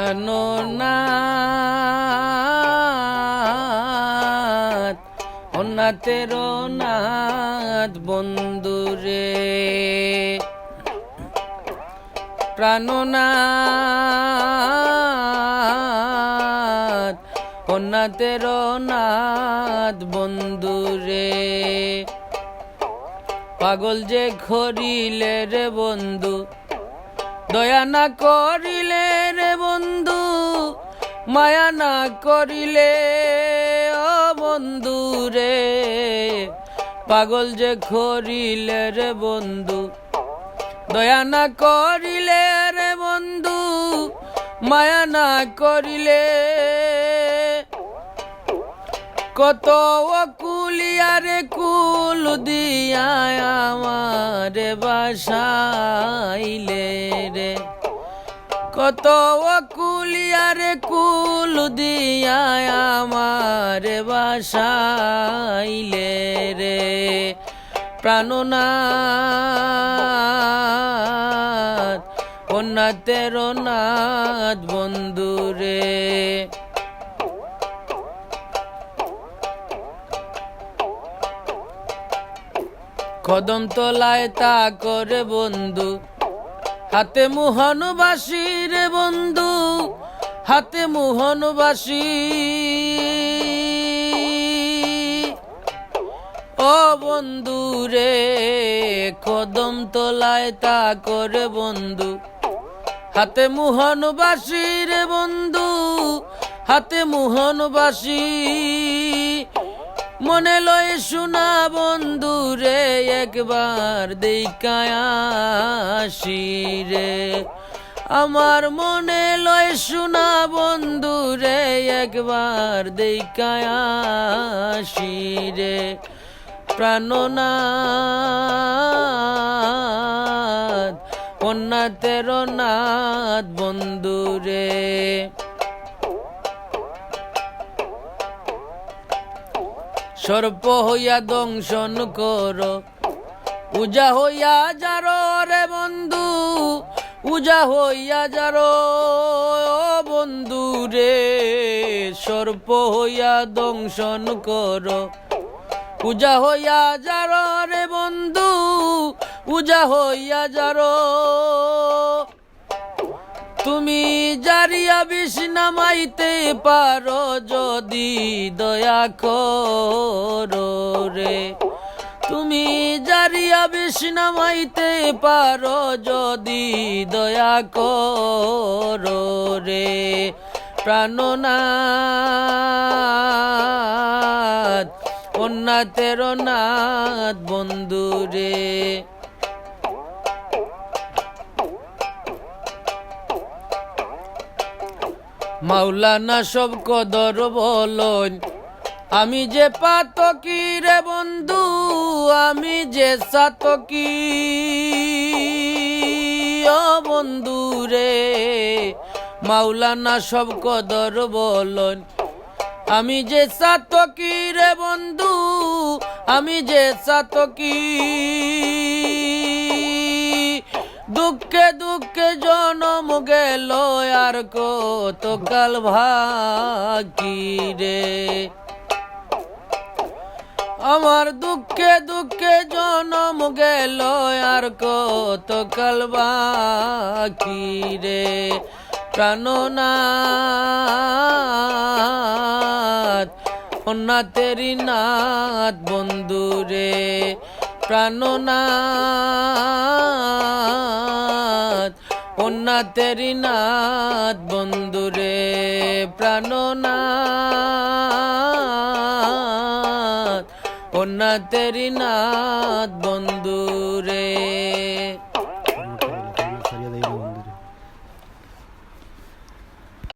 প্রাণনাথ ও নাথের নাথ বন্ধুরে, প্রাণনাথ ও নাথের নাথ বন্ধুরে। পাগল যে করিলে রে বন্ধু, দয়া না করিলে রে বন্ধু, মায়া না করিলে ও বন্ধু রে। পাগল যে করিলে রে বন্ধু, দয়া না করিলে রে বন্ধু, মায়া না করিলে। কত কুলিয়ারে কুল দিয়া আমারে বাসাইলে রে, কত কুলিয়ারে কুল দিয়া আমারে বাসাইলে রে। প্রাণনাথ ও নাথের নাথ বন্ধুরে। কদম তলায় তা করে বন্ধু, হাতে মোহন বাসি রে বন্ধু, হাতে মোহন বাসি। ও বন্ধু রে, কদম তলায় তা করে বন্ধু, হাতে মোহন বাসি রে বন্ধু, হাতে মোহন বাসি। মনে লয় শোনা বন্ধু রে, একবার দেখায় আসি রে। আমার মনে লয় শোনা বন্ধু রে, একবার দেখায় আসি রে। প্রাণনাথ ও নাথের নাথ বন্ধু রে। সর্প হইয়া দংশন কর, উজা হইয়া যার রে বন্ধু, উজা হইয়া যার বন্ধু রে। সর্প হইয়া দংশন কর, উজা হইয়া যার রে বন্ধু, উজা হইয়া যার। তুমি জারিয়া বিষ নামাইতে পারো যদি দয়া করো রে। তুমি জারিয়া বিষ নামাইতে পারো যদি দয়া করো রে। প্রাণনাথ ও নাথের নাথ বন্ধু রে। মাওলানা সব কদর বলন, আমি যে পাতকি রে বন্ধু, আমি যে সাতকি। ও বন্ধু রে, মাওলানা সব কদর বলন, আমি যে সাতকি রে বন্ধু, আমি যে সাতকি। দুঃখে দুঃখে জনম গেল আর কত কাল বাকি রে। আমার দুঃখে দুঃখে জনম গেল আর কত কাল বাকি রে। প্রাণনাথ ও নাথের নাথ বন্ধু রে। প্রাণনাথ ও নাথের নাথ বন্ধু রে। প্রাণনাথ ও নাথের নাথ বন্ধু রে।